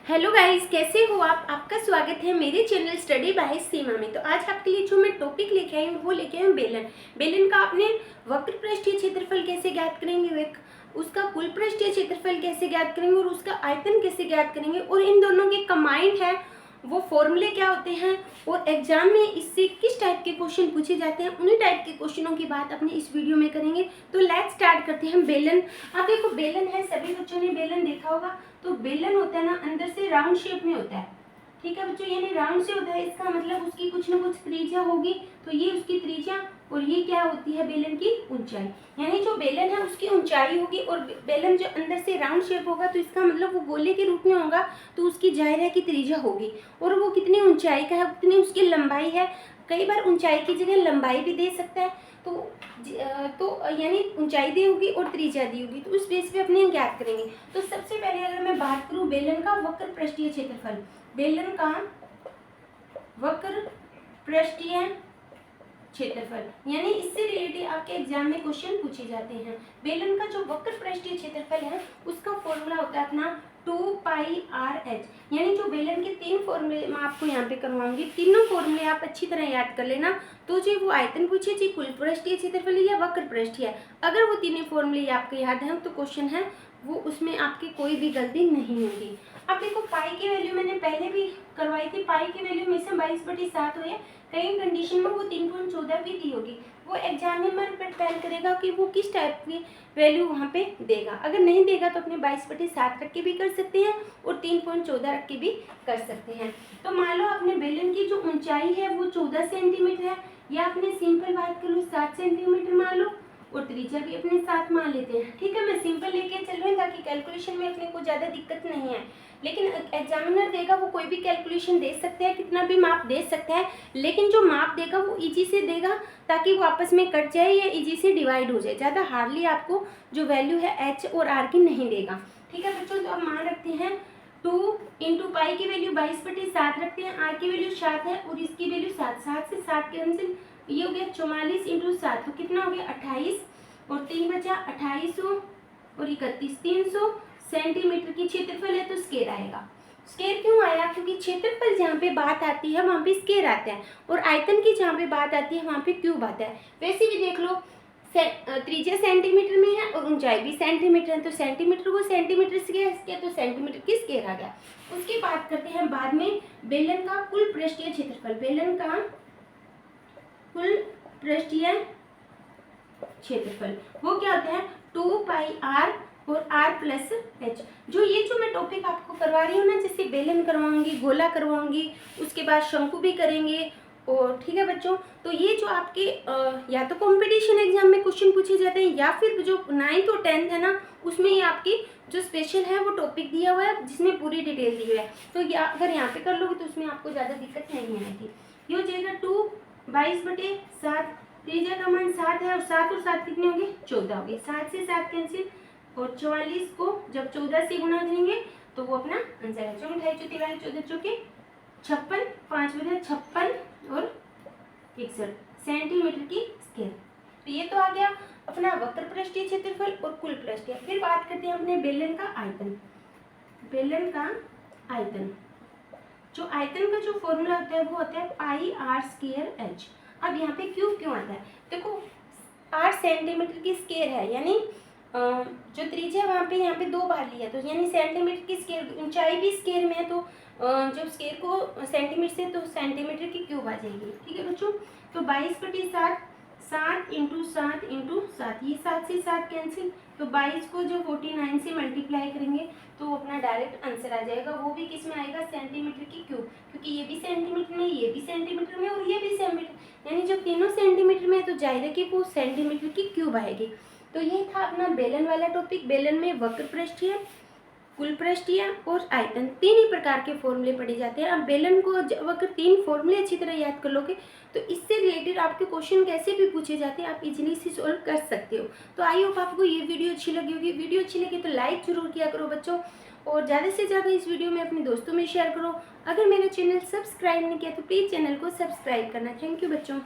Hello guys, कैसे हो आप। आपका स्वागत है मेरे चैनल स्टडी बाय सीमा में। तो आज आपके लिए जो मैं टॉपिक लेके आई हूँ वो लेके आई हूँ बेलन। बेलन का आपने वक्र पृष्ठीय क्षेत्रफल कैसे ज्ञात करेंगे, उसका कुल पृष्ठीय क्षेत्रफल कैसे ज्ञात करेंगे और उसका आयतन कैसे ज्ञात करेंगे, और इन दोनों के कंबाइंड है वो फॉर्मूले क्या होते हैं, और एग्जाम में इससे किस टाइप के क्वेश्चन पूछे जाते हैं, उन्हीं टाइप के क्वेश्चनों की बात अपने इस वीडियो में करेंगे। तो लेट्स स्टार्ट करते हैं। बेलन, आप देखो बेलन है, सभी बच्चों ने बेलन देखा होगा। तो बेलन होता है ना, अंदर से राउंड शेप में होता है, ठीक है बच्चों, यानी राउंड से होता है, इसका मतलब उसकी कुछ ना कुछ त्रिज्या होगी। तो ये उसकी त्रिज्या और ये क्या होती है बेलन की ऊंचाई, यानी जो बेलन है उसकी ऊंचाई होगी। और बेलन जो अंदर से राउंड शेप होगा तो इसका मतलब वो गोले के रूप में होगा, तो उसकी जाहिर है कि त्रिज्या होगी। और वो कितनी ऊंचाई का है, कितनी उसकी लंबाई है, कई बार ऊंचाई की जगह लंबाई भी दे सकता है। तो यानी ऊंचाई दी होगी और त्रिज्या दी होगी, तो उस बेस पे अपने ज्ञात करेंगे। तो सबसे पहले अगर मैं बात करूं बेलन का वक्र पृष्ठीय क्षेत्रफल, बेलन का वक्र पृष्ठीय क्षेत्रफल, यानी इससे रिलेटेड आपके एग्जाम में क्वेश्चन पूछे जाते हैं। बेलन का जो वक्र पृष्ठीय क्षेत्रफल है उसका फॉर्मूला होता है अपना 2πr/h, यानी जो बेलन के तीन फॉर्मूले मैं आपको यहाँ पे करवाऊंगी, तीनों फॉर्मूले आप अच्छी तरह याद कर लेना। तो जो वो आयतन पूछे जी कुल पृष्ठीय क्षेत्रफल या वक्र पृष्ठीय, अगर वो तीनों फॉर्मूले आपको याद हैं तो क्वेश्चन है वो उसमें आपकी कोई भी गलती नहीं होगी। अब देखो पाई की वैल्यू मैंने पहले भी करवाई थी, पाई की वैल्यू में से 22/7 हुई है, कई कंडीशन में वो 3.14 भी दी होगी। वो एग्जामिनर पर डिपेंड करेगा कि वो किस टाइप की वैल्यू वहाँ पे देगा। अगर नहीं देगा तो अपने 22/7 रख के भी कर सकते हैं और 3.14 रख के भी कर सकते हैं। तो मान लो अपने बेलन की जो ऊंचाई है वो 14 सेंटीमीटर है, या अपने सिंपल बात कर लो 7 सेंटीमीटर मान लो, और त्रिज्या भी अपने साथ मान लेते हैं। ठीक है, मैं सिंपल लेके चल रही हूँ ताकि कैलकुलेशन में अपने को ज़्यादा दिक्कत नहीं है। लेकिन एग्जामिनर देगा वो कोई भी कैलकुलेशन दे सकते हैं, कितना भी माप दे सकता है, लेकिन जो माप देगा वो इजी से देगा ताकि वो आपस में कट जाए या इजी से डिवाइड हो जाए। ज़्यादा हार्डली आपको जो वैल्यू है एच और आर की नहीं देगा। ठीक है बच्चों, तो अब मान रखते हैं 2 × पाई की वैल्यू 22/7 रखते हैं, आर की वैल्यू 7 है और इसकी वैल्यू 7, 7 से 7 कैंसिल, ये हो गया 44 × 7, तो कितना हो गया 28, और 3 बचा 2800 और 31, 300 सेंटीमीटर की क्षेत्रफल है तो स्केयर आएगा। स्केयर क्यों आया, क्योंकि क्षेत्रफल जहाँ पे बात आती है वहाँ पे स्केयर आता है, और आयतन की जहाँ पे बात आती है वहाँ पे क्यूब आता है। वैसे भी देख लो त्रिज्या सेंटीमीटर में है और ऊंचाई भी सेंटीमीटर है, तो सेंटीमीटर को सेंटीमीटर से किया तो सेंटीमीटर की स्केयर आ गया। उसकी बात करते हैं बाद में बेलन का कुल पृष्ठीय क्षेत्रफल। बेलन का कुल पृष्ठीय क्षेत्रफल वो क्या होता है 2πr और r+h। जो मैं टॉपिक आपको करवा रही हूँ ना, जैसे बेलन करवाऊंगी, गोला करवाऊंगी, उसके बाद शंकु भी करेंगे, और ठीक है बच्चों, तो ये जो आपके या तो कंपटीशन एग्जाम में क्वेश्चन पूछे जाते हैं, या फिर जो 9th और 10th है ना उसमें ये आपकी जो स्पेशल है वो टॉपिक दिया हुआ है जिसमें पूरी डिटेल दी हुई है। तो अगर यहाँ पे कर लोगे तो उसमें आपको ज़्यादा दिक्कत नहीं आएगी। ये हो जाएगा 2 22/7, त्रिज्या का मान 7 है, और 7 और 7 कितने होंगे 14 होंगे, 7 से 7 कैंसिल, और 44 को जब 14 से गुना करेंगे तो वो अपना आंसर है। 2 × 2 = 13, 14 चौके 56, 5 बजे 56 और 61 सेंटीमीटर की स्केयर। तो ये तो आ गया अपना वक्र पृष्ठीय क्षेत्रफल और कुल पृष्ठीय। फिर बात करते हैं अपने बेलन का आयतन। बेलन का आयतन, जो आयतन का जो फॉर्मूला होता है वो होता है πr²h। अब यहाँ पे क्यूब क्यों आता है, देखो 8 सेंटीमीटर की स्केयर है, यानी जो त्रिज्या वहाँ पे यहाँ पे 2 बार लिया, तो यानी सेंटीमीटर की स्केयर, ऊंचाई भी स्केयर में है, तो जब स्केयर को सेंटीमीटर से तो सेंटीमीटर की क्यूब आ जाएगी। ठीक है बच्चों, तो 22/7, 7 × 7 × 7, ये 7 से 7 कैंसिल, तो 22 को जब 49 से मल्टीप्लाई करेंगे तो अपना डायरेक्ट आंसर आ जाएगा। वो भी किस में आएगा सेंटीमीटर की क्यूब, क्योंकि ये भी सेंटीमीटर में, ये भी सेंटीमीटर में और ये भी सेंटीमीटर, यानी जब तीनों सेंटीमीटर में है तो जाहिर है कि वो सेंटीमीटर की क्यूब आएगी। तो ये था अपना बेलन वाला टॉपिक। बेलन में वक्र पृष्ठीय, कुल पृष्ठीय और आयतन तीन ही प्रकार के फॉर्मूले पढ़े जाते हैं। अब बेलन को जब अगर 3 फॉर्मूले अच्छी तरह याद कर लोगे तो इससे रिलेटेड आपके क्वेश्चन कैसे भी पूछे जाते हैं आप इजीली से सॉल्व कर सकते हो। तो आई होप आपको ये वीडियो अच्छी लगी होगी। वीडियो अच्छी लगी तो लाइक जरूर किया करो बच्चों, और ज़्यादा से ज़्यादा इस वीडियो में अपने दोस्तों में शेयर करो। अगर मेरा चैनल सब्सक्राइब नहीं किया तो प्लीज़ चैनल को सब्सक्राइब करना। थैंक यू बच्चों।